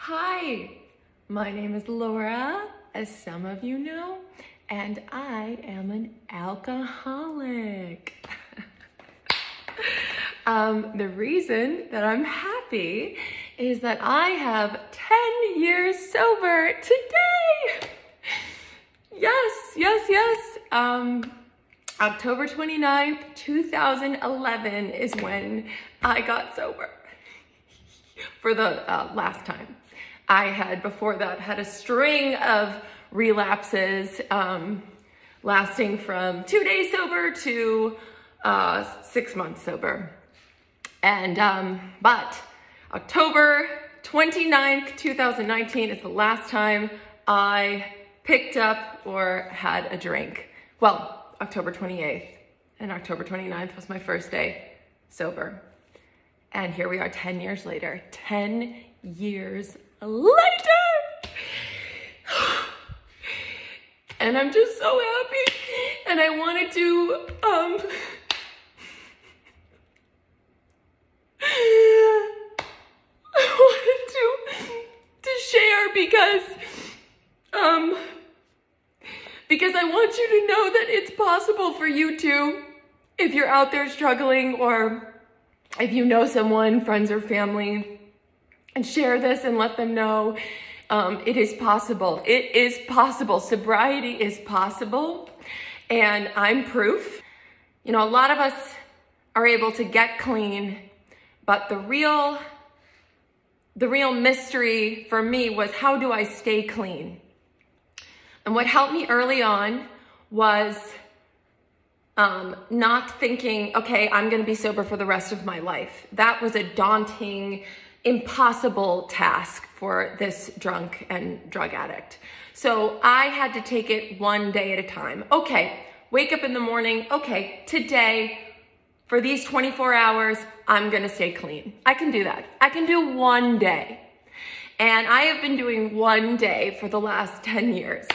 Hi, my name is Laura, as some of you know, and I am an alcoholic. The reason that I'm happy is that I have 10 years sober today. Yes. October 29th, 2011 is when I got sober for the last time. I had, before that, had a string of relapses lasting from 2 days sober to 6 months sober. And, but October 29th, 2019 is the last time I picked up or had a drink. Well, October 28th and October 29th was my first day sober. And here we are 10 years later, 10 years later. And I'm just so happy. And I wanted to, share because I want you to know that it's possible for you too, if you're out there struggling, or if you know someone, friends or family, and share this and let them know it is possible. It is possible. Sobriety is possible, and I'm proof. You know, a lot of us are able to get clean, but the real mystery for me was, how do I stay clean? And what helped me early on was not thinking, okay, I'm gonna be sober for the rest of my life. That was a daunting, impossible task for this drunk and drug addict. So I had to take it one day at a time. Okay, wake up in the morning, okay, today, for these 24 hours, I'm gonna stay clean. I can do that. I can do one day. And I have been doing one day for the last 10 years.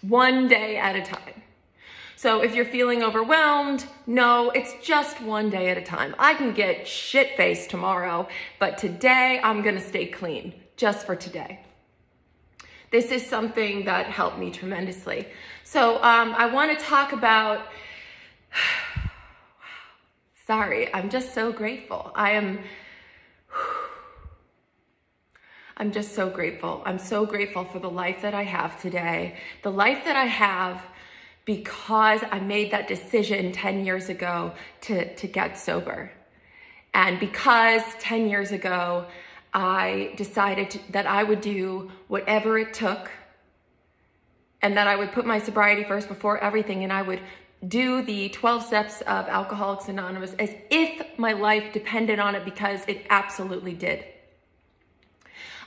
One day at a time. So if you're feeling overwhelmed, no, it's just one day at a time. I can get shit-faced tomorrow, but today I'm gonna stay clean, just for today. This is something that helped me tremendously. So I wanna talk about, sorry, I'm just so grateful. I'm just so grateful. I'm so grateful for the life that I have today. The life that I have because I made that decision 10 years ago to get sober. And because 10 years ago, I decided that I would do whatever it took, and that I would put my sobriety first before everything, and I would do the 12 steps of Alcoholics Anonymous as if my life depended on it, because it absolutely did.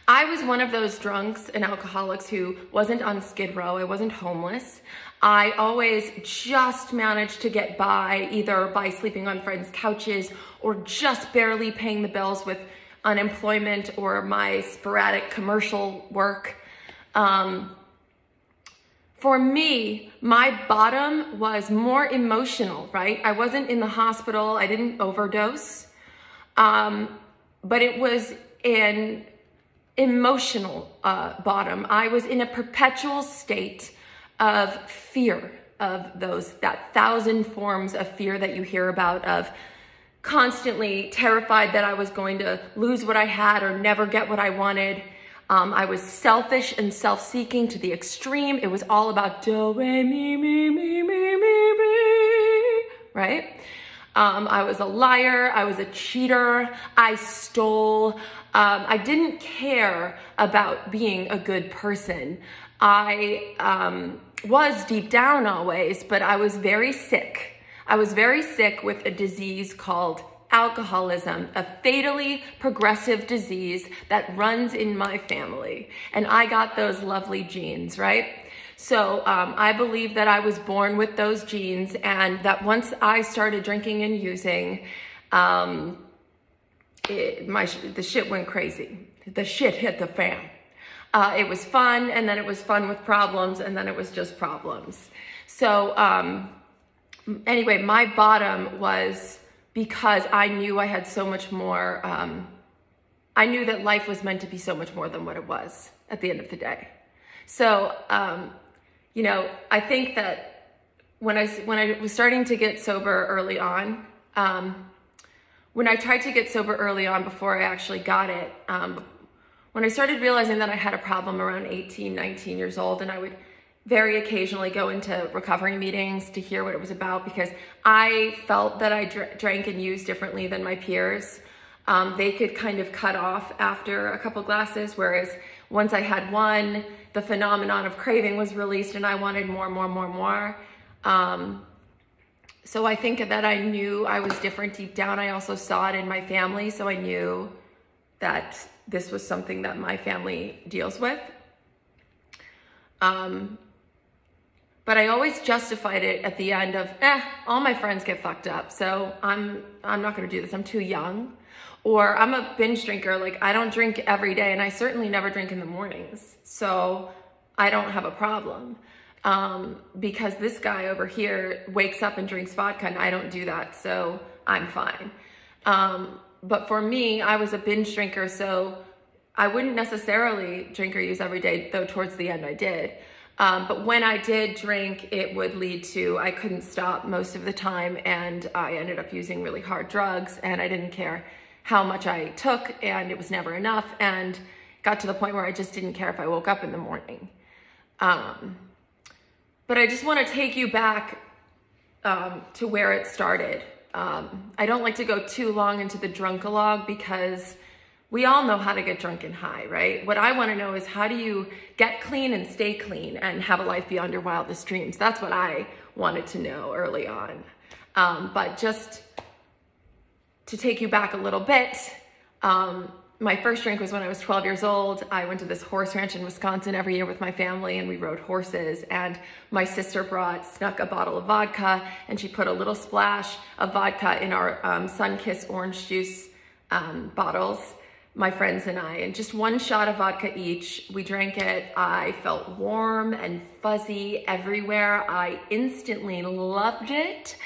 I was one of those drunks and alcoholics who wasn't on Skid Row. I wasn't homeless. I always just managed to get by, either by sleeping on friends' couches or just barely paying the bills with unemployment or my sporadic commercial work. For me, my bottom was more emotional, right? I wasn't in the hospital. I didn't overdose. But it was an emotional bottom. I was in a perpetual state of fear, of that 1,000 forms of fear that you hear about, of constantly terrified that I was going to lose what I had or never get what I wanted. I was selfish and self-seeking to the extreme. It was all about do, re, mi, me, right? I was a liar. I was a cheater. I stole. I didn't care about being a good person. I was deep down always, but I was very sick. I was very sick with a disease called alcoholism, a fatally progressive disease that runs in my family. And I got those lovely genes, right? So I believe that I was born with those genes, and that once I started drinking and using, the shit went crazy. The shit hit the fan. It was fun, and then it was fun with problems, and then it was just problems. So anyway, my bottom was because I knew I had so much more I knew that life was meant to be so much more than what it was at the end of the day. So, you know, I think that when I was starting to get sober early on, when I tried to get sober early on before I actually got it, when I started realizing that I had a problem around 18, 19 years old, and I would very occasionally go into recovery meetings to hear what it was about, because I felt that I drank and used differently than my peers. They could kind of cut off after a couple glasses, whereas once I had one, the phenomenon of craving was released and I wanted more. So I think that I knew I was different deep down. I also saw it in my family, so I knew that this was something that my family deals with. But I always justified it at the end of, all my friends get fucked up, so I'm not gonna do this, I'm too young. Or I'm a binge drinker, like I don't drink every day, and I certainly never drink in the mornings, so I don't have a problem. Because this guy over here wakes up and drinks vodka and I don't do that, so I'm fine. But for me, I was a binge drinker, so I wouldn't necessarily drink or use every day, though towards the end I did. But when I did drink, it would lead to, I couldn't stop most of the time, and I ended up using really hard drugs, and I didn't care how much I took, and it was never enough, and got to the point where I just didn't care if I woke up in the morning. But I just want to take you back to where it started. I don't like to go too long into the drunkalogue, because we all know how to get drunk and high, right? What I want to know is, how do you get clean and stay clean and have a life beyond your wildest dreams? That's what I wanted to know early on. But just to take you back a little bit, my first drink was when I was 12 years old. I went to this horse ranch in Wisconsin every year with my family, and we rode horses, and my sister snuck a bottle of vodka, and she put a little splash of vodka in our Sunkist orange juice bottles, my friends and I, and just one shot of vodka each. We drank it. I felt warm and fuzzy everywhere. I instantly loved it.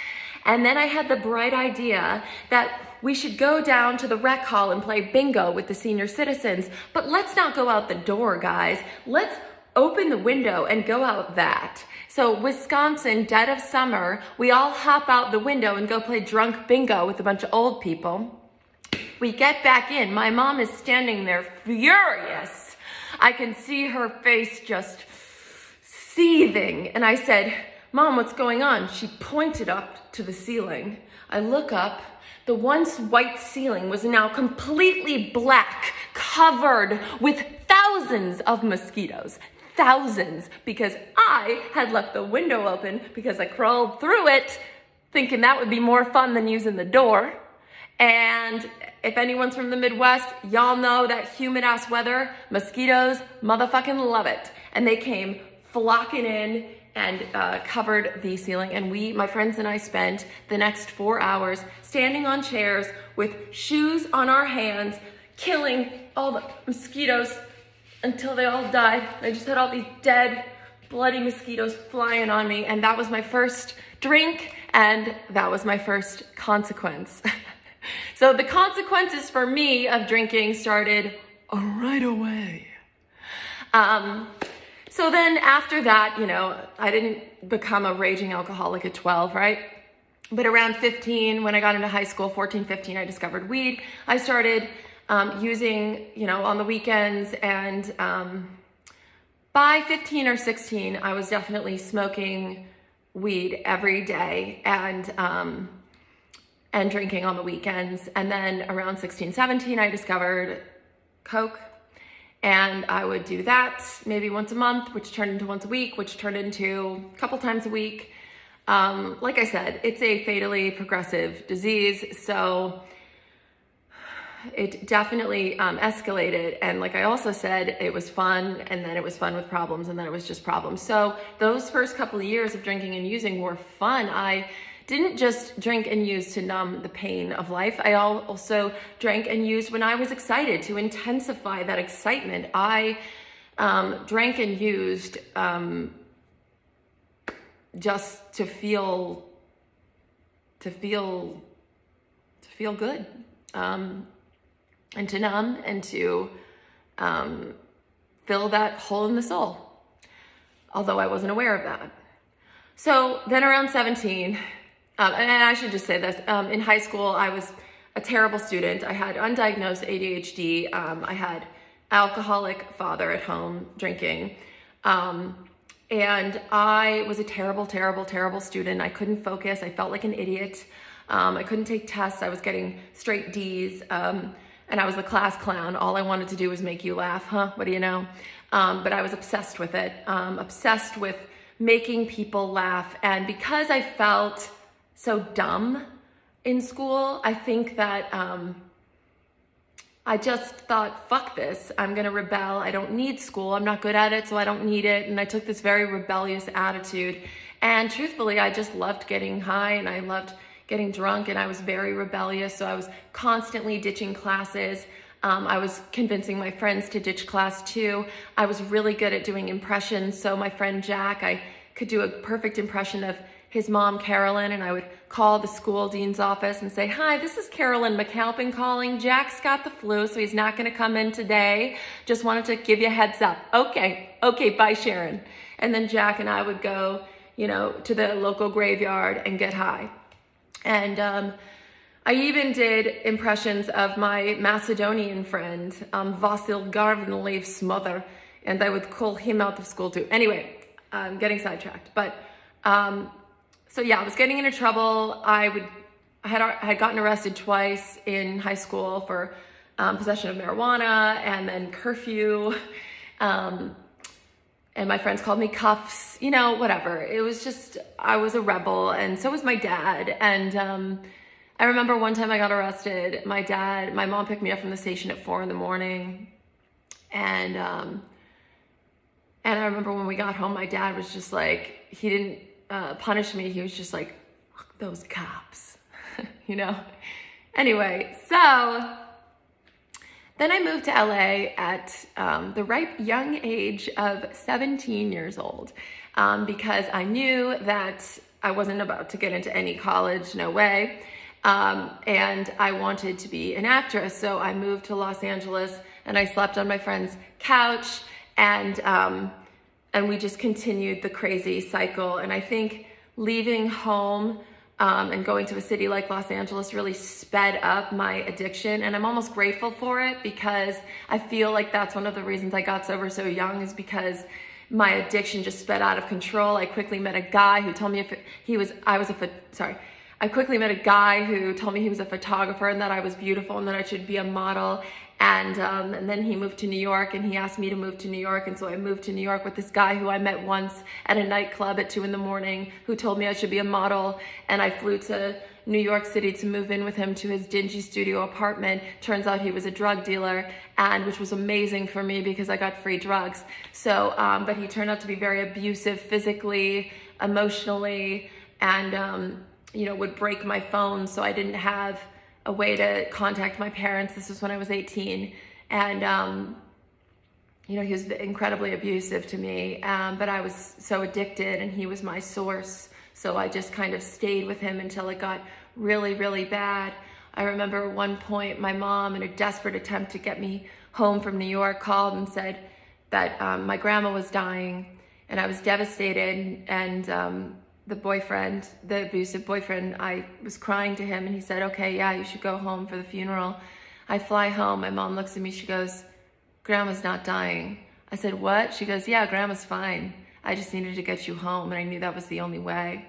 And then I had the bright idea that we should go down to the rec hall and play bingo with the senior citizens. But let's not go out the door, guys. Let's open the window and go out that. So Wisconsin, dead of summer, we all hop out the window and go play drunk bingo with a bunch of old people. We get back in. My mom is standing there furious. I can see her face just seething. And I said, "Mom, what's going on?" She pointed up to the ceiling. I look up. The once white ceiling was now completely black, covered with thousands of mosquitoes. Thousands, because I had left the window open, because I crawled through it thinking that would be more fun than using the door. And if anyone's from the Midwest, y'all know that humid ass weather, mosquitoes motherfucking love it. And they came flocking in and covered the ceiling. And my friends and I spent the next 4 hours standing on chairs with shoes on our hands, killing all the mosquitoes until they all died. I just had all these dead, bloody mosquitoes flying on me. And that was my first drink, and that was my first consequence. So the consequences for me of drinking started right away. So then after that, you know, I didn't become a raging alcoholic at 12, right? But around 15, when I got into high school, 14, 15, I discovered weed. I started using, you know, on the weekends, and by 15 or 16, I was definitely smoking weed every day, and drinking on the weekends. And then around 16, 17, I discovered Coke, and I would do that maybe once a month, which turned into once a week, which turned into a couple times a week. Like I said, it's a fatally progressive disease, so it definitely escalated. And like I also said, it was fun, and then it was fun with problems, and then it was just problems. So those first couple of years of drinking and using were fun. I didn't just drink and use to numb the pain of life. I also drank and used when I was excited, to intensify that excitement. I drank and used just to feel good. and to numb and to fill that hole in the soul, although I wasn't aware of that. So then around 17, and I should just say this, in high school, I was a terrible student. I had undiagnosed ADHD. I had alcoholic father at home drinking. And I was a terrible, terrible, terrible student. I couldn't focus. I felt like an idiot. I couldn't take tests. I was getting straight D's. And I was the class clown. All I wanted to do was make you laugh. Huh? What do you know? But I was obsessed with it. Obsessed with making people laugh. And because I felt so dumb in school, I think that I just thought, fuck this, I'm gonna rebel. I don't need school, I'm not good at it, so I don't need it. And I took this very rebellious attitude. And truthfully, I just loved getting high and I loved getting drunk, and I was very rebellious. So I was constantly ditching classes. I was convincing my friends to ditch class too. I was really good at doing impressions. So my friend Jack, I could do a perfect impression of his mom, Carolyn, and I would call the school dean's office and say, hi, this is Carolyn McAlpin calling. Jack's got the flu, so he's not gonna come in today. Just wanted to give you a heads up. Okay, bye, Sharon. And then Jack and I would go, to the local graveyard and get high. And I even did impressions of my Macedonian friend, Vasil Garvanlev's mother, and I would call him out of school too. Anyway, I'm getting sidetracked, but so yeah, I was getting into trouble. I had gotten arrested twice in high school for possession of marijuana and then curfew. And my friends called me Cuffs, whatever. It was just, I was a rebel, and so was my dad. And I remember one time I got arrested. My mom picked me up from the station at 4 in the morning. And I remember when we got home, my dad was just like, he didn't punish me. He was just like, fuck those cops, Anyway, so then I moved to LA at the ripe young age of 17 years old because I knew that I wasn't about to get into any college, no way. And I wanted to be an actress. So I moved to Los Angeles and I slept on my friend's couch, and we just continued the crazy cycle. And I think leaving home and going to a city like Los Angeles really sped up my addiction. And I'm almost grateful for it, because I feel like that's one of the reasons I got sober so young, is because my addiction just sped out of control. I quickly met a guy who told me I quickly met a guy who told me he was a photographer and that I was beautiful and that I should be a model. And then he moved to New York, and he asked me to move to New York. And so I moved to New York with this guy who I met once at a nightclub at 2 in the morning, who told me I should be a model. And I flew to New York City to move in with him to his dingy studio apartment. Turns out he was a drug dealer, and which was amazing for me because I got free drugs. So, but he turned out to be very abusive physically, emotionally, and, would break my phone, so I didn't have a way to contact my parents. This was when I was 18. And, he was incredibly abusive to me, but I was so addicted, and he was my source. So I just kind of stayed with him until it got really, really bad. I remember at one point, my mom, in a desperate attempt to get me home from New York, called and said that my grandma was dying, and I was devastated. And the abusive boyfriend, I was crying to him, and he said, okay, yeah, you should go home for the funeral. I fly home. My mom looks at me. She goes, Grandma's not dying. I said, what? She goes, yeah, Grandma's fine. I just needed to get you home, and I knew that was the only way.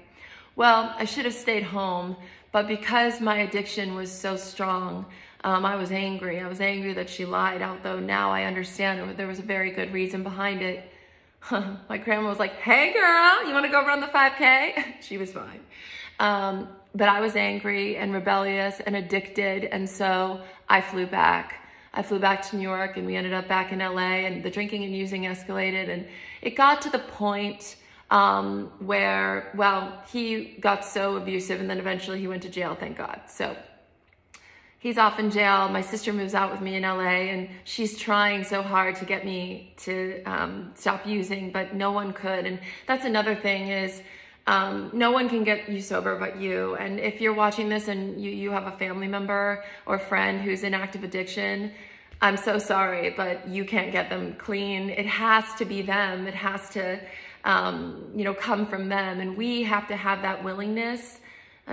Well, I should have stayed home, but because my addiction was so strong, I was angry. I was angry that she lied, although now I understand there was a very good reason behind it. My grandma was like, hey girl, you want to go run the 5K? She was fine. But I was angry and rebellious and addicted, and so I flew back. I flew back to New York, and we ended up back in LA, and the drinking and using escalated, and it got to the point where, well, he got so abusive, and then eventually he went to jail, thank God. So he's off in jail. My sister moves out with me in LA, and she's trying so hard to get me to stop using, but no one could. And that's another thing is, No one can get you sober but you. And if you're watching this and you have a family member or friend who's in active addiction, I'm so sorry, but you can't get them clean. It has to be them. It has to, come from them. And we have to have that willingness,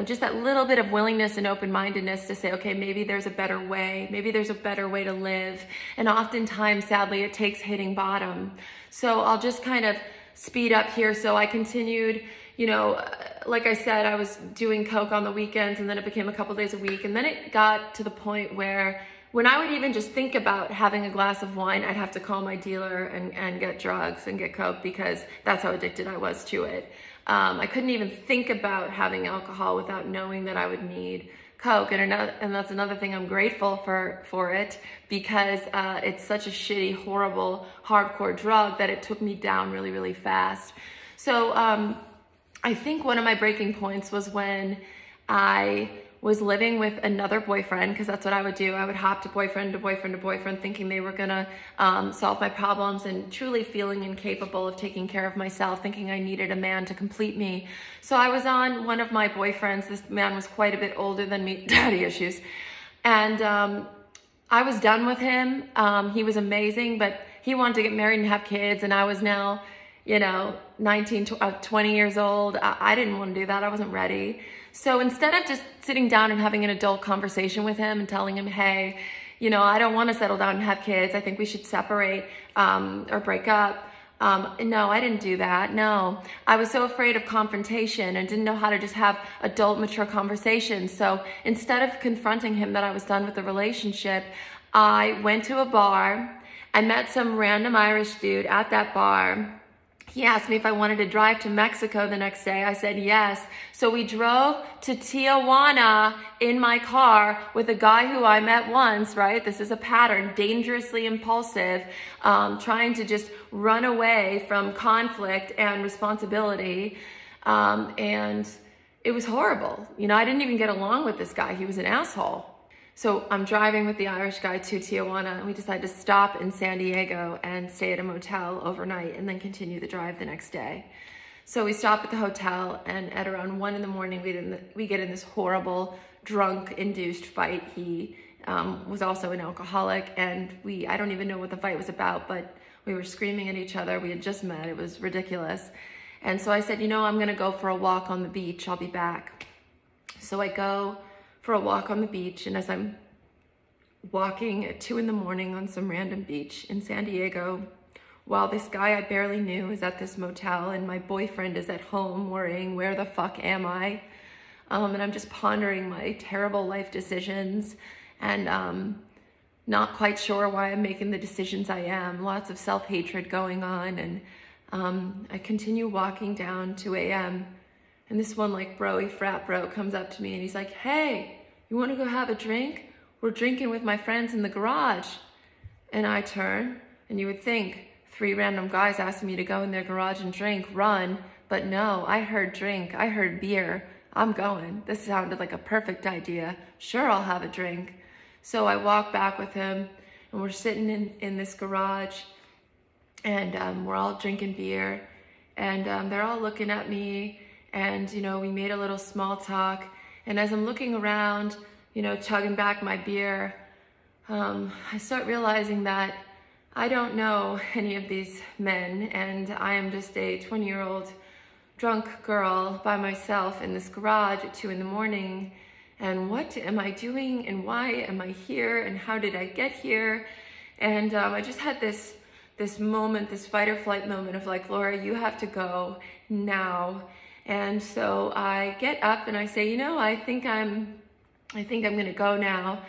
just that little bit of willingness and open-mindedness to say, okay, maybe there's a better way. Maybe there's a better way to live. And oftentimes, sadly, it takes hitting bottom. So I'll just kind of speed up here. So I continued, like I said, I was doing coke on the weekends, and then it became a couple days a week. And then it got to the point where when I would even just think about having a glass of wine, I'd have to call my dealer and get drugs and get coke, because that's how addicted I was to it. I couldn't even think about having alcohol without knowing that I would need coke. And that's another thing, I'm grateful for it, because it's such a shitty, horrible, hardcore drug that it took me down really, really fast. So I think one of my breaking points was when I was living with another boyfriend, because that's what I would do. I would hop to boyfriend to boyfriend to boyfriend, thinking they were gonna solve my problems, and truly feeling incapable of taking care of myself, thinking I needed a man to complete me. So I was on one of my boyfriends. This man was quite a bit older than me, daddy issues. And I was done with him. He was amazing, but he wanted to get married and have kids, and I was now, 19, 20 years old. I didn't want to do that. I wasn't ready. So instead of just sitting down and having an adult conversation with him and telling him, hey, I don't want to settle down and have kids. I think we should separate or break up. No, I didn't do that. No, I was so afraid of confrontation and didn't know how to just have adult, mature conversations. So instead of confronting him that I was done with the relationship, I went to a bar. I met some random Irish dude at that bar. He asked me if I wanted to drive to Mexico the next day. I said yes. So we drove to Tijuana in my car with a guy who I met once, right? This is a pattern, dangerously impulsive, trying to just run away from conflict and responsibility. And it was horrible. I didn't even get along with this guy. He was an asshole. So I'm driving with the Irish guy to Tijuana, and we decided to stop in San Diego and stay at a motel overnight and then continue the drive the next day. So we stop at the hotel, and at around 1 in the morning, we get in this horrible drunk-induced fight. He was also an alcoholic, and I don't even know what the fight was about, but we were screaming at each other. We had just met. It was ridiculous. And so I said, I'm going to go for a walk on the beach. I'll be back. So I go for a walk on the beach, and as I'm walking at 2 in the morning on some random beach in San Diego, while this guy I barely knew is at this motel and my boyfriend is at home worrying, where the fuck am I? And I'm just pondering my terrible life decisions and not quite sure why I'm making the decisions I am. Lots of self-hatred going on, and I continue walking down 2 a.m. And this one broy frat bro comes up to me and he's like, hey, you want to go have a drink? We're drinking with my friends in the garage. And I turn, and you would think 3 random guys asking me to go in their garage and drink, run. But no, I heard drink, I heard beer. I'm going. This sounded like a perfect idea. Sure, I'll have a drink. So I walk back with him, and we're sitting in this garage, and we're all drinking beer, and they're all looking at me. And, we made a little small talk. And as I'm looking around, chugging back my beer, I start realizing that I don't know any of these men. And I am just a 20-year-old drunk girl by myself in this garage at 2 in the morning. And what am I doing? And why am I here? And how did I get here? And I just had this moment, this fight or flight moment of Laura, you have to go now. And so I get up and I say, I think I'm gonna go now.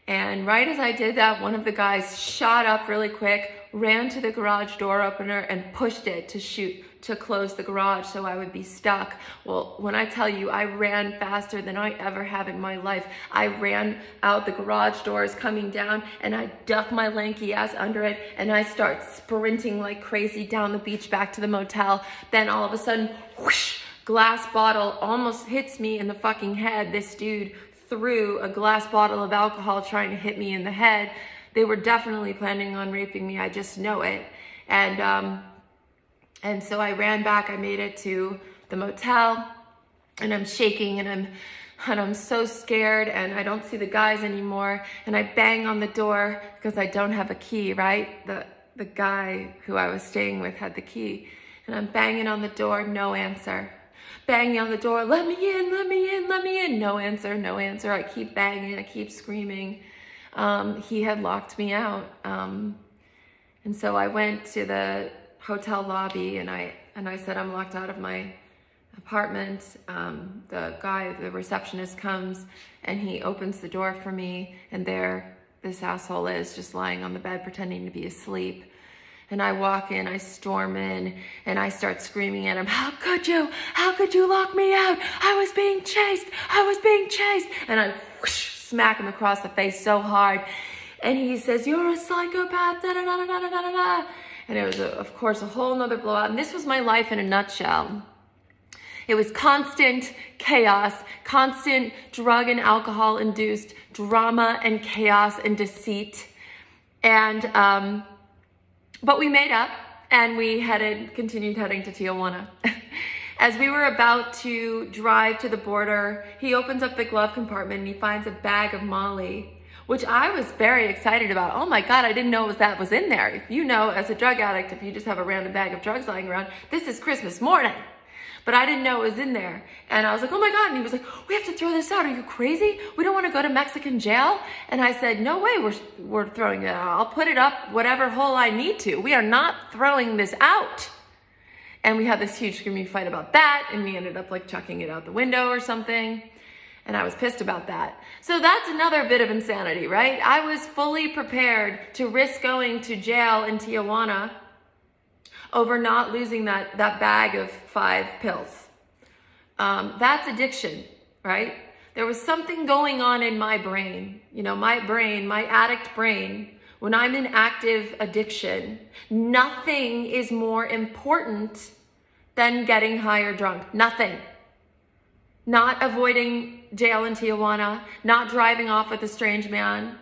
And right as I did that, one of the guys shot up really quick, ran to the garage door opener and pushed it to close the garage so I would be stuck. Well, when I tell you I ran faster than I ever have in my life, I ran out, the garage doors coming down, and I duck my lanky ass under it, and I start sprinting like crazy down the beach back to the motel. Then all of a sudden, whoosh, glass bottle almost hits me in the fucking head. This dude threw a glass bottle of alcohol trying to hit me in the head. They were definitely planning on raping me. I just know it. And so I ran back. I made it to the motel, and I'm shaking, and I'm so scared, and I don't see the guys anymore, and I bang on the door because I don't have a key, right? The guy who I was staying with had the key, and I'm banging on the door, no answer. Banging on the door, let me in, let me in, let me in. No answer, no answer. I keep banging, I keep screaming. He had locked me out. And so I went to the hotel lobby, and I said, I'm locked out of my apartment. The receptionist comes, and he opens the door for me, and there this asshole is, just lying on the bed pretending to be asleep. And I walk in, I storm in, and I start screaming at him, how could you lock me out? I was being chased, I was being chased. And I whoosh, smack him across the face so hard. And he says, you're a psychopath, da da da da da da da. And it was, of course, a whole nother blowout. And this was my life in a nutshell. It was constant chaos, constant drug and alcohol induced drama and chaos and deceit. And, but we made up, and we continued heading to Tijuana. As we were about to drive to the border, he opens up the glove compartment and he finds a bag of Molly, which I was very excited about. Oh my God, I didn't know that was in there. If you know, as a drug addict, if you just have a random bag of drugs lying around, this is Christmas morning. But I didn't know it was in there. And I was like, oh my God. And he was like, we have to throw this out. Are you crazy? We don't want to go to Mexican jail. And I said, no way we're throwing it out. I'll put it up whatever hole I need to. We are not throwing this out. And we had this huge screaming fight about that. And we ended up like chucking it out the window or something. And I was pissed about that. So that's another bit of insanity, right? I was fully prepared to risk going to jail in Tijuana over not losing that bag of 5 pills. That's addiction, right? There was something going on in my brain. You know, my brain, my addict brain, when I'm in active addiction, nothing is more important than getting high or drunk. Nothing. Not avoiding jail in Tijuana, not driving off with a strange man,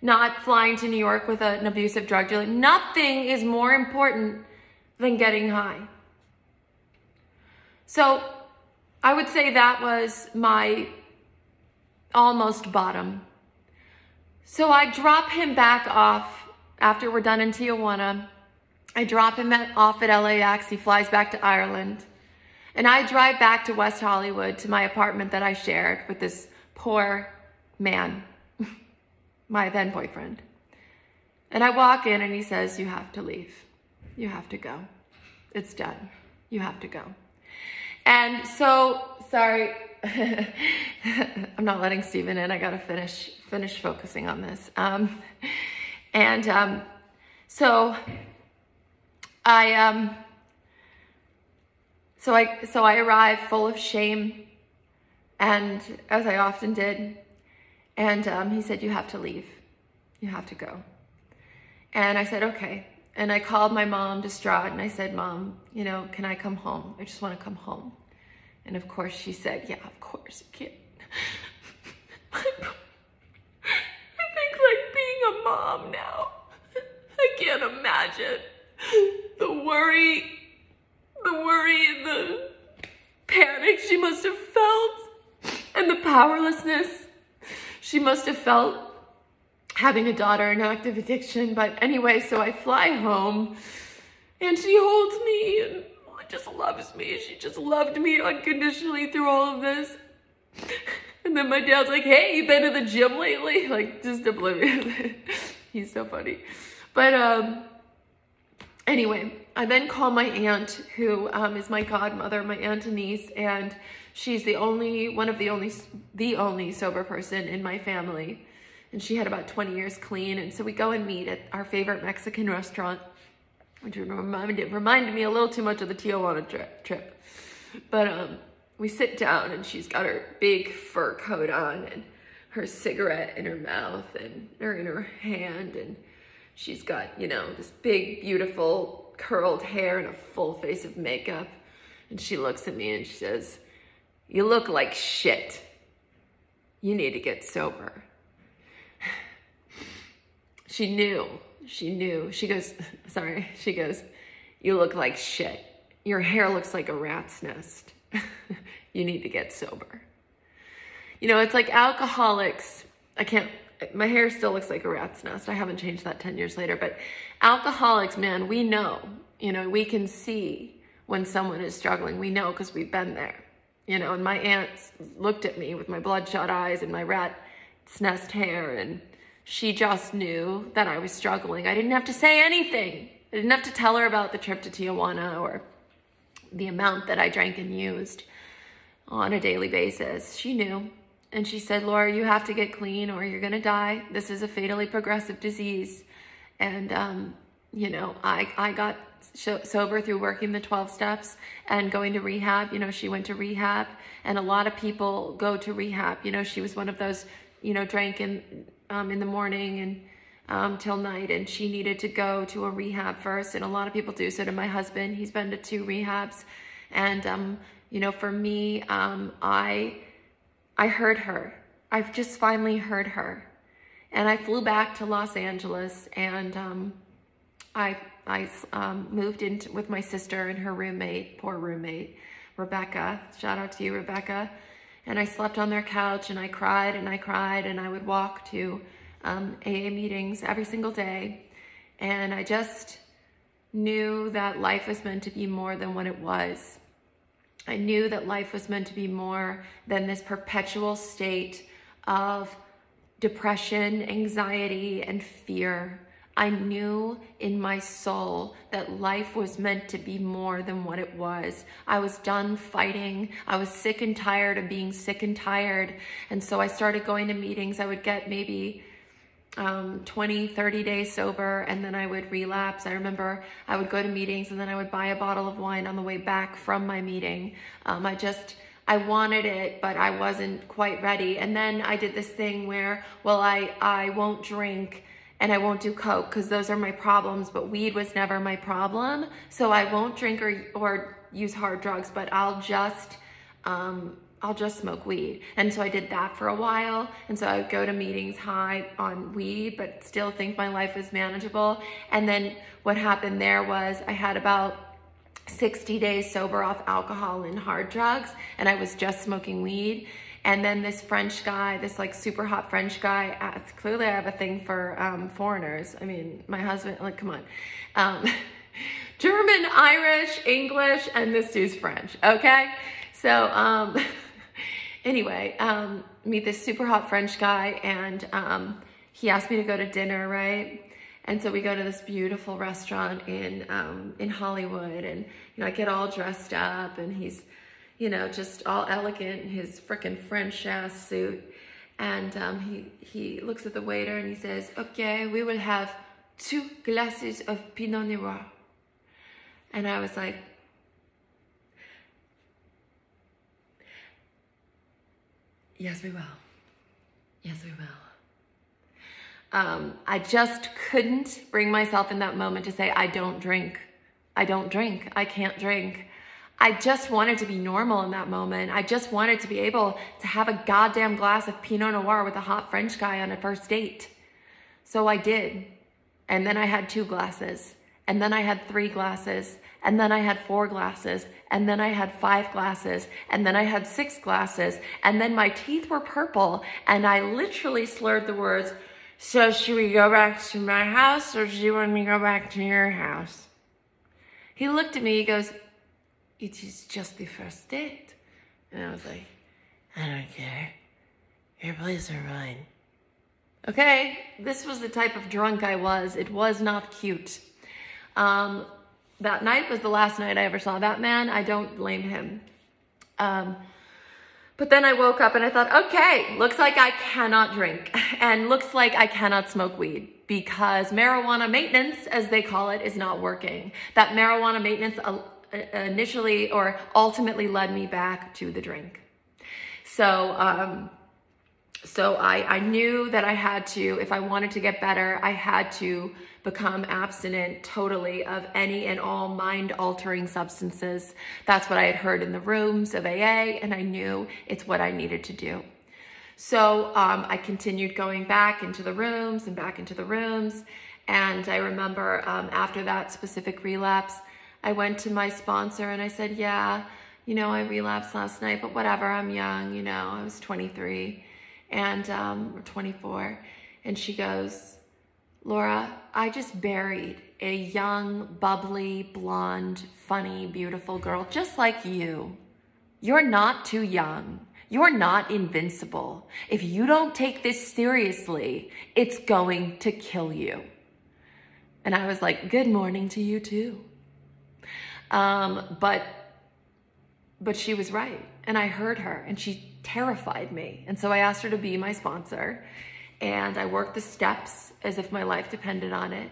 not flying to New York with an abusive drug dealer. Nothing is more important than getting high. So I would say that was my almost bottom. So I drop him back off after we're done in Tijuana. I drop him off at LAX. He flies back to Ireland. And I drive back to West Hollywood to my apartment that I shared with this poor man, my then boyfriend. And I walk in and he says, you have to leave. You have to go. It's done. You have to go. And so, sorry, I'm not letting Steven in. I gotta finish focusing on this. So I arrived full of shame, and as I often did. And he said, you have to leave. You have to go. And I said, okay. And I called my mom, distraught, and I said, Mom, you know, can I come home? I just want to come home. And of course she said, yeah, of course you can. I think like being a mom now, I can't imagine the worry and the panic she must have felt, and the powerlessness she must have felt having a daughter in active addiction. But anyway, so I fly home, and she holds me and just loves me. She just loved me unconditionally through all of this. And then my dad's like, hey, you been to the gym lately? Like, just oblivious. He's so funny. But anyway, I then call my aunt, who is my godmother, my Aunt Denise, and she's the only sober person in my family. And she had about 20 years clean. And so we go and meet at our favorite Mexican restaurant, which reminded me a little too much of the Tijuana trip. But we sit down, and she's got her big fur coat on and her cigarette in her mouth and or in her hand. And she's got, you know, this big, beautiful curled hair and a full face of makeup. And she looks at me and she says, you look like shit. You need to get sober. She knew. She goes, you look like shit. your hair looks like a rat's nest. You need to get sober. You know, it's like alcoholics. My hair still looks like a rat's nest. I haven't changed that 10 years later, but alcoholics, man, we know, you know, we can see when someone is struggling. We know because we've been there, you know, and my aunt looked at me with my bloodshot eyes and my rat's nest hair, and she just knew that I was struggling. I didn't have to say anything. I didn't have to tell her about the trip to Tijuana or the amount that I drank and used on a daily basis. She knew. And she said, Laura, you have to get clean or you're going to die. This is a fatally progressive disease. And, you know, I got sober through working the 12 steps and going to rehab. You know, she went to rehab, and a lot of people go to rehab. You know, she was one of those, you know, drank in the morning and till night, and she needed to go to a rehab first. And a lot of people do. So did my husband. He's been to 2 rehabs. And, you know, for me, I heard her. I've just finally heard her. And I flew back to Los Angeles, and I moved in with my sister and her roommate, poor roommate, Rebecca. Shout out to you, Rebecca. And I slept on their couch, and I cried, and I cried, and I would walk to AA meetings every single day. And I just knew that life was meant to be more than what it was. I knew that life was meant to be more than this perpetual state of depression, anxiety, and fear. I knew in my soul that life was meant to be more than what it was. I was done fighting. I was sick and tired of being sick and tired. And so I started going to meetings. I would get maybe 20, 30 days sober, and then I would relapse. I remember I would go to meetings, and then I would buy a bottle of wine on the way back from my meeting. I wanted it, but I wasn't quite ready. And then I did this thing where, well, I won't drink and I won't do coke because those are my problems, but weed was never my problem. So I won't drink or use hard drugs, but I'll just smoke weed. And so I did that for a while. And so I would go to meetings high on weed, but still think my life was manageable. And then what happened there was I had about 60 days sober off alcohol and hard drugs, and I was just smoking weed. And then this French guy, this like super hot French guy, clearly I have a thing for foreigners. I mean, my husband, like, come on. German, Irish, English, and this dude's French, okay? So, anyway, meet this super hot French guy, and he asked me to go to dinner, right? And so we go to this beautiful restaurant in Hollywood, and you know, I get all dressed up, and he's, you know, just all elegant in his frickin' French ass suit, and he looks at the waiter and he says, "Okay, we will have 2 glasses of Pinot Noir," and I was like, "Yes, we will. Yes, we will." I just couldn't bring myself in that moment to say, I don't drink. I don't drink. I can't drink. I just wanted to be normal in that moment. I just wanted to be able to have a goddamn glass of Pinot Noir with a hot French guy on a first date. So I did. And then I had 2 glasses. And then I had 3 glasses. And then I had 4 glasses. And then I had 5 glasses. And then I had 6 glasses. And then my teeth were purple. And I literally slurred the words, "So should we go back to my house, or do you want me to go back to your house?" He looked at me, he goes, "It is just the first date." And I was like, "I don't care. Your place or mine." Okay, this was the type of drunk I was. It was not cute. That night was the last night I ever saw that man. I don't blame him. But then I woke up and I thought, okay, looks like I cannot drink, and looks like I cannot smoke weed, because marijuana maintenance, as they call it, is not working. That marijuana maintenance initially or ultimately led me back to the drink. So I knew that I had to, if I wanted to get better, I had to become abstinent totally of any and all mind-altering substances. That's what I had heard in the rooms of AA, and I knew it's what I needed to do. So I continued going back into the rooms and back into the rooms. And I remember after that specific relapse, I went to my sponsor and I said, yeah, you know, I relapsed last night, but whatever, I'm young, you know, I was 23 and, or 24. And she goes, Laura, I just buried a young, bubbly, blonde, funny, beautiful girl just like you. You're not too young. You're not invincible. If you don't take this seriously, it's going to kill you. And I was like, good morning to you too. But she was right. And I heard her and she terrified me. And so I asked her to be my sponsor. And I worked the steps as if my life depended on it.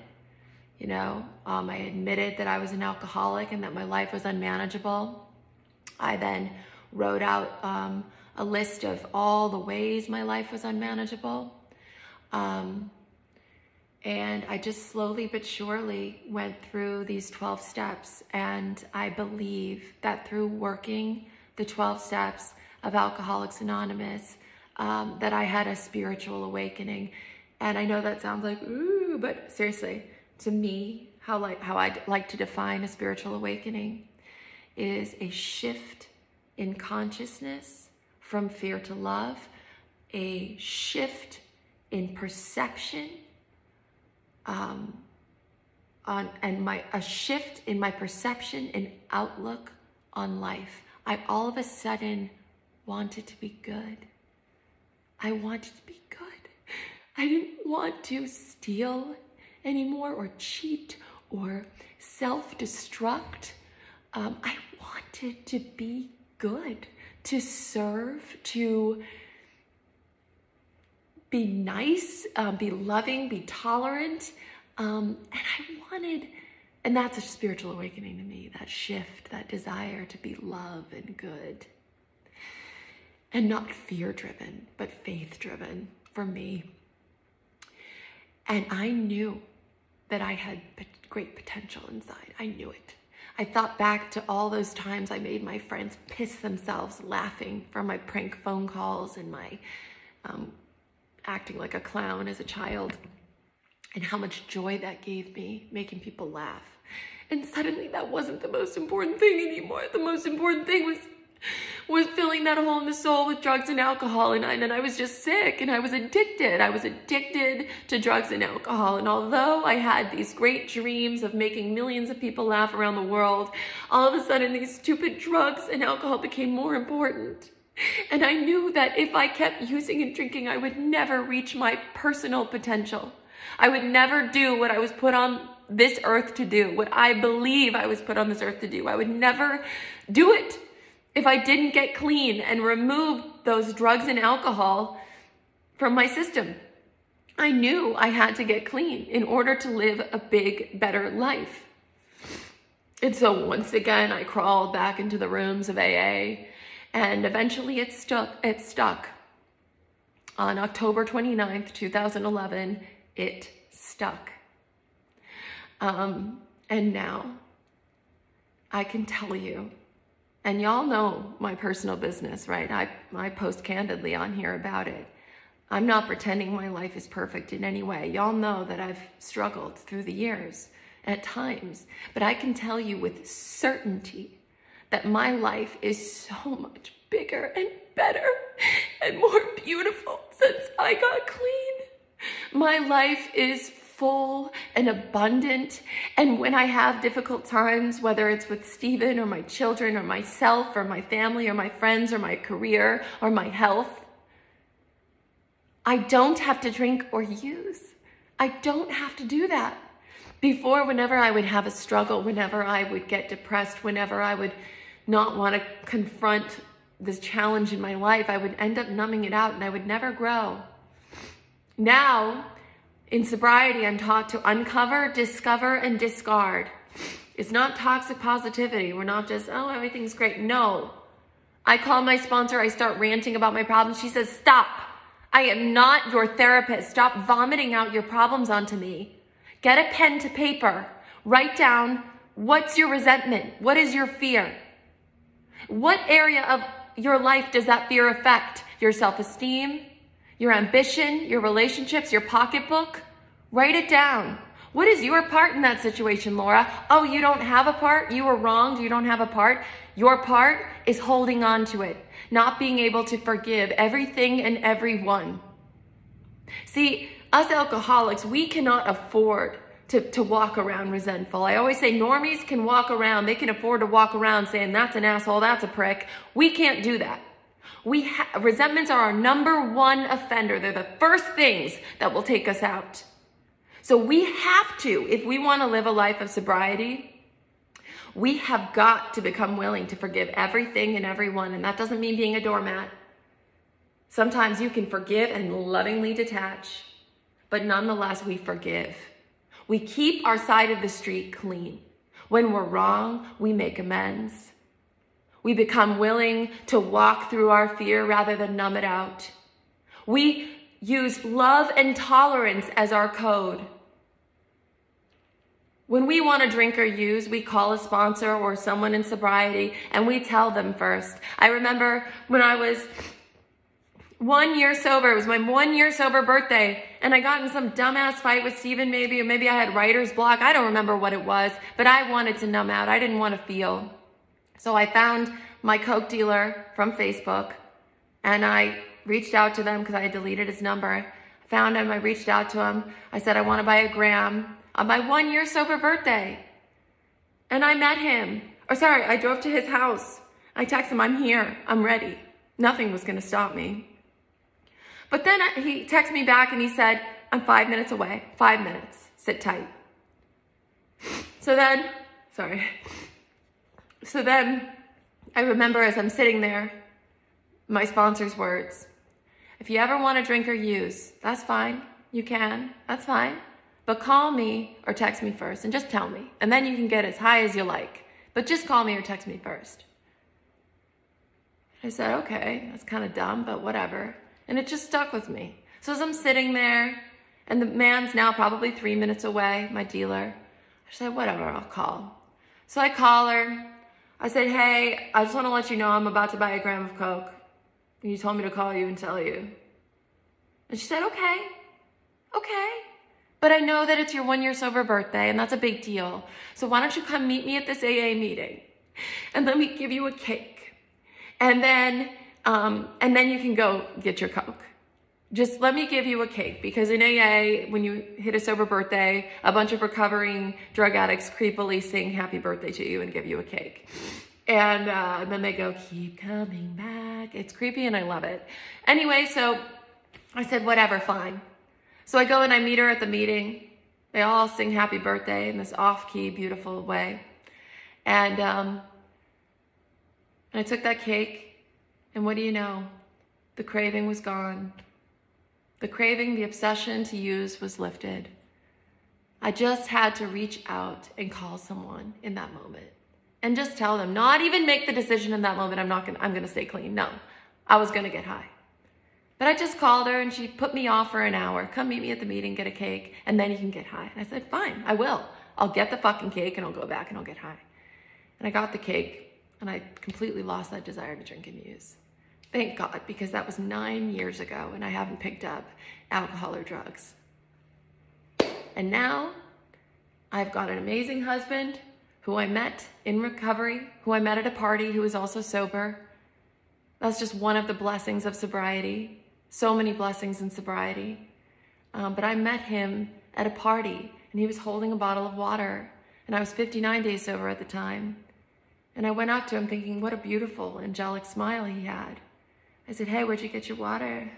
You know, I admitted that I was an alcoholic and that my life was unmanageable. I then wrote out a list of all the ways my life was unmanageable. And I just slowly but surely went through these 12 steps. And I believe that through working the 12 steps of Alcoholics Anonymous, that I had a spiritual awakening. And I know that sounds like, ooh, but seriously, to me, how I'd like to define a spiritual awakening is a shift in consciousness from fear to love, a shift in perception, a shift in my perception and outlook on life. I all of a sudden wanted to be good. I wanted to be good. I didn't want to steal anymore or cheat or self-destruct. I wanted to be good, to serve, to be nice, be loving, be tolerant. And that's a spiritual awakening to me, that shift, that desire to be love and good. And not fear-driven, but faith-driven for me. And I knew that I had great potential inside. I knew it. I thought back to all those times I made my friends piss themselves laughing from my prank phone calls and my acting like a clown as a child, and how much joy that gave me, making people laugh. And suddenly that wasn't the most important thing anymore. The most important thing was filling that hole in the soul with drugs and alcohol, and I was just sick, and I was addicted. I was addicted to drugs and alcohol, and although I had these great dreams of making millions of people laugh around the world, all of a sudden these stupid drugs and alcohol became more important. And I knew that if I kept using and drinking, I would never reach my personal potential. I would never do what I was put on this earth to do, what I believe I was put on this earth to do. I would never do it if I didn't get clean and remove those drugs and alcohol from my system. I knew I had to get clean in order to live a big, better life. And so once again, I crawled back into the rooms of AA, and eventually it stuck. On October 29th, 2011, it stuck. And now I can tell you, and y'all know my personal business, right? I post candidly on here about it. I'm not pretending my life is perfect in any way. Y'all know that I've struggled through the years at times, but I can tell you with certainty that my life is so much bigger and better and more beautiful since I got clean. My life is full and abundant, and when I have difficult times, whether it's with Stephen or my children or myself or my family or my friends or my career or my health, I don't have to drink or use. I don't have to do that. Before, whenever I would have a struggle, whenever I would get depressed, whenever I would not want to confront this challenge in my life, I would end up numbing it out and I would never grow. Now, in sobriety, I'm taught to uncover, discover, and discard. It's not toxic positivity. We're not just, oh, everything's great. No. I call my sponsor. I start ranting about my problems. She says, stop. I am not your therapist. Stop vomiting out your problems onto me. Get a pen to paper. Write down, what's your resentment? What is your fear? What area of your life does that fear affect? Your self-esteem, your ambition, your relationships, your pocketbook? Write it down. What is your part in that situation, Laura? Oh, you don't have a part? You were wronged, you don't have a part? Your part is holding on to it, not being able to forgive everything and everyone. See, us alcoholics, we cannot afford to walk around resentful. I always say normies can walk around, they can afford to walk around saying that's an asshole, that's a prick. We can't do that. Resentments are our #1 offender. They're the first things that will take us out. So we have to, if we want to live a life of sobriety, we have got to become willing to forgive everything and everyone. And that doesn't mean being a doormat. Sometimes you can forgive and lovingly detach, but nonetheless, we forgive. We keep our side of the street clean. When we're wrong, we make amends. We become willing to walk through our fear rather than numb it out. We use love and tolerance as our code. When we want to drink or use, we call a sponsor or someone in sobriety and we tell them first. I remember when I was 1 year sober, it was my 1 year sober birthday, and I got in some dumbass fight with Steven maybe, or maybe I had writer's block. I don't remember what it was, but I wanted to numb out. I didn't want to feel. So I found my Coke dealer from Facebook, and I reached out to them because I had deleted his number. I found him, I reached out to him. I said, I want to buy a gram on my 1 year sober birthday. And I met him. I drove to his house. I texted him, I'm here, I'm ready. Nothing was going to stop me. But then he texted me back and he said, I'm 5 minutes away. 5 minutes. Sit tight. So then I remember as I'm sitting there, my sponsor's words. If you ever want to drink or use, that's fine. You can. That's fine. But call me or text me first and just tell me. And then you can get as high as you like. But just call me or text me first. I said, okay, that's kind of dumb, but whatever. And it just stuck with me. So as I'm sitting there, and the man's now probably 3 minutes away, my dealer, I said, whatever, I'll call. So I call her. I said, hey, I just want to let you know I'm about to buy a gram of Coke. And you told me to call you and tell you. And she said, okay. But I know that it's your 1 year sober birthday, and that's a big deal. So why don't you come meet me at this AA meeting? And let me give you a cake. And then you can go get your Coke. Just let me give you a cake, because in AA, when you hit a sober birthday, a bunch of recovering drug addicts creepily sing happy birthday to you and give you a cake. And then they go, keep coming back. It's creepy and I love it. Anyway, so I said, whatever, fine. So I go and I meet her at the meeting. They all sing happy birthday in this off-key, beautiful way. And I took that cake, and what do you know? The craving was gone. The craving, the obsession to use was lifted. I just had to reach out and call someone in that moment and just tell them, not even make the decision in that moment, I'm going to stay clean. No, I was going to get high. But I just called her and she put me off for an hour. Come meet me at the meeting, get a cake, and then you can get high. And I said, fine, I will. I'll get the fucking cake and I'll go back and I'll get high. And I got the cake and I completely lost that desire to drink and use. Thank God, because that was 9 years ago and I haven't picked up alcohol or drugs. And now I've got an amazing husband who I met in recovery, who I met at a party, who is also sober. That's just one of the blessings of sobriety. So many blessings in sobriety. But I met him at a party and he was holding a bottle of water, and I was 59 days sober at the time. And I went up to him thinking, what a beautiful, angelic smile he had. I said, hey, where'd you get your water? And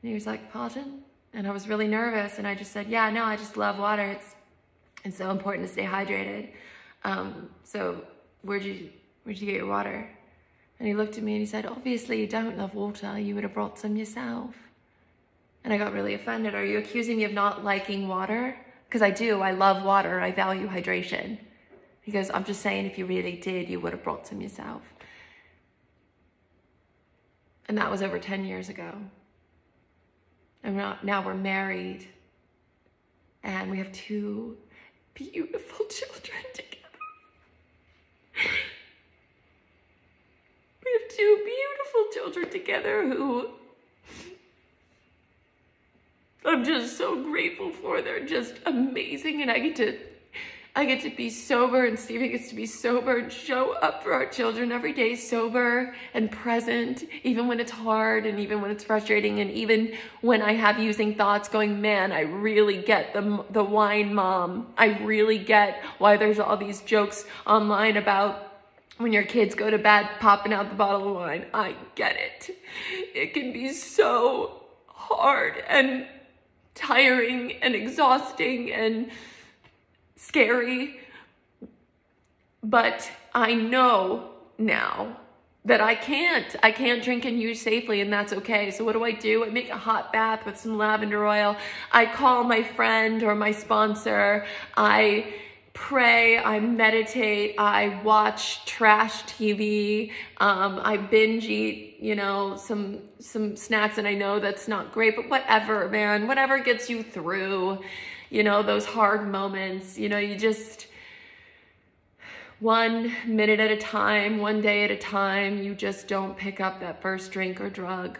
he was like, pardon? And I was really nervous, and I just said, yeah, no, I just love water. It's so important to stay hydrated. So where'd you get your water? And he looked at me and he said, obviously you don't love water. You would have brought some yourself. And I got really offended. Are you accusing me of not liking water? Because I do. I love water. I value hydration. He goes, I'm just saying, if you really did, you would have brought some yourself. And that was over 10 years ago. And now we're married. And we have 2 beautiful children together. We have 2 beautiful children together who I'm I'm just so grateful for. They're just amazing, and I get to be sober, and Stevie gets to be sober and show up for our children every day, sober and present, even when it's hard and even when it's frustrating, and even when I have using thoughts going, man, I really get the wine mom. I really get why there's all these jokes online about when your kids go to bed popping out the bottle of wine. I get it. It can be so hard and tiring and exhausting and scary, but I know now that I can't drink and use safely, and that's okay. So what do? I make a hot bath with some lavender oil. I call my friend or my sponsor. I pray, I meditate, I watch trash TV, I binge eat, you know, some snacks, and I know that's not great, but whatever, man, whatever gets you through, you know, those hard moments. You know, you just, 1 minute at a time, 1 day at a time, you just don't pick up that first drink or drug.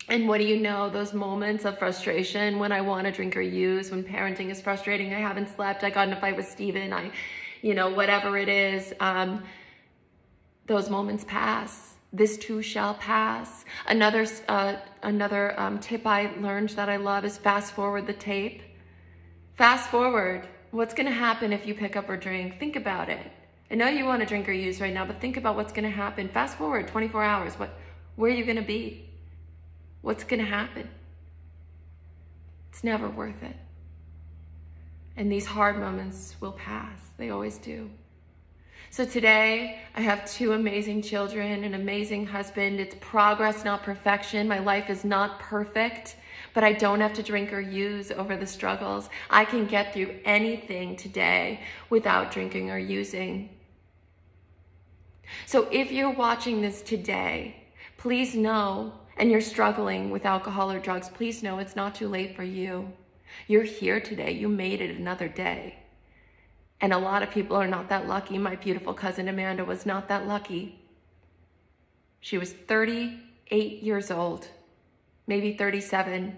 And what do you know, those moments of frustration when I want to drink or use, when parenting is frustrating, I haven't slept, I got in a fight with Steven, you know, whatever it is, those moments pass. This too shall pass. Another tip I learned that I love is fast forward the tape. Fast forward. What's going to happen if you pick up or drink? Think about it. I know you want to drink or use right now, but think about what's going to happen. Fast forward 24 hours. Where are you going to be? What's going to happen? It's never worth it. And these hard moments will pass. They always do. So today, I have 2 amazing children, an amazing husband. It's progress, not perfection. My life is not perfect, but I don't have to drink or use over the struggles. I can get through anything today without drinking or using. So if you're watching this today, please know, and you're struggling with alcohol or drugs, please know it's not too late for you. You're here today. You made it another day. And a lot of people are not that lucky. My beautiful cousin Amanda was not that lucky. She was 38 years old, maybe 37,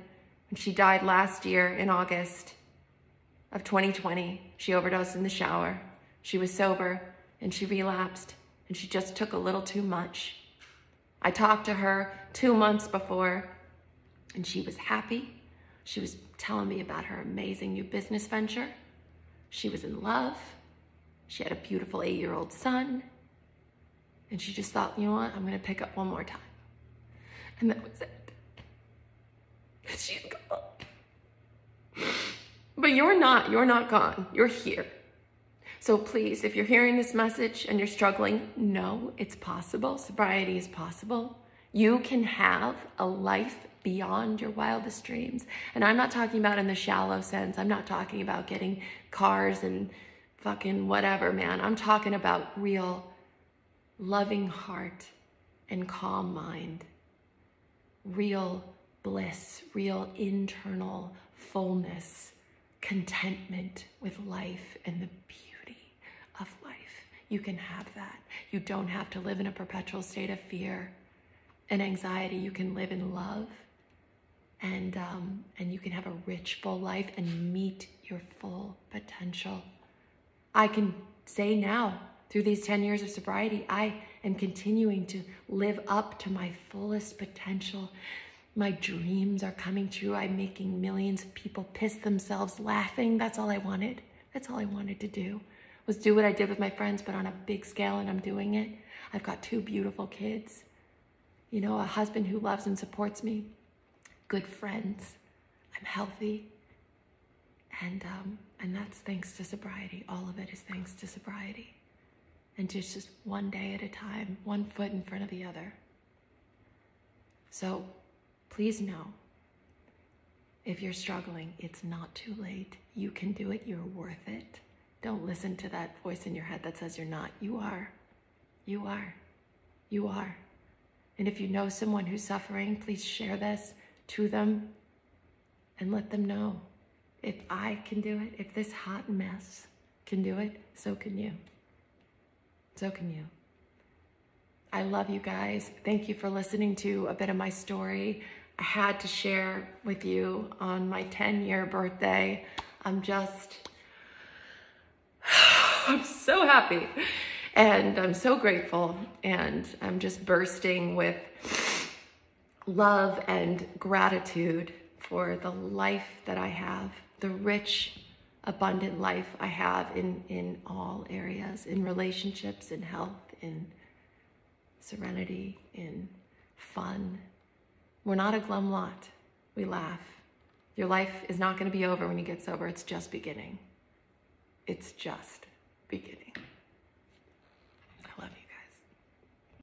when she died last year in August of 2020. She overdosed in the shower. She was sober and she relapsed, and she just took a little too much. I talked to her 2 months before, and she was happy. She was telling me about her amazing new business venture. She was in love. She had a beautiful 8-year-old son. And she just thought, you know what? I'm going to pick up one more time. And that was it. She's gone. But you're not gone. You're here. So please, if you're hearing this message and you're struggling, know it's possible. Sobriety is possible. You can have a life beyond your wildest dreams. And I'm not talking about in the shallow sense. I'm not talking about getting cars and fucking whatever, man. I'm talking about real loving heart and calm mind. Real bliss, real internal fullness, contentment with life and the beauty of life. You can have that. You don't have to live in a perpetual state of fear and anxiety. You can live in love, and you can have a rich, full life and meet your full potential. I can say now, through these 10 years of sobriety, I am continuing to live up to my fullest potential. My dreams are coming true. I'm making millions of people piss themselves laughing. That's all I wanted. That's all I wanted to do, was do what I did with my friends, but on a big scale, and I'm doing it. I've got 2 beautiful kids, you know, a husband who loves and supports me, good friends. I'm healthy, and that's thanks to sobriety. All of it is thanks to sobriety. And just one day at a time, one foot in front of the other. So please know, if you're struggling, it's not too late. You can do it. You're worth it. Don't listen to that voice in your head that says you're not. You are. You are. You are. And if you know someone who's suffering, please share this to them and let them know, if I can do it, if this hot mess can do it, so can you. So can you. I love you guys. Thank you for listening to a bit of my story. I had to share with you on my 10-year birthday. I'm so happy and I'm so grateful, and I'm just bursting with love and gratitude for the life that I have, the rich, abundant life I have in all areas, in relationships, in health, in serenity, in fun. We're not a glum lot. We laugh. Your life is not going to be over when you get sober. It's just beginning. It's just beginning.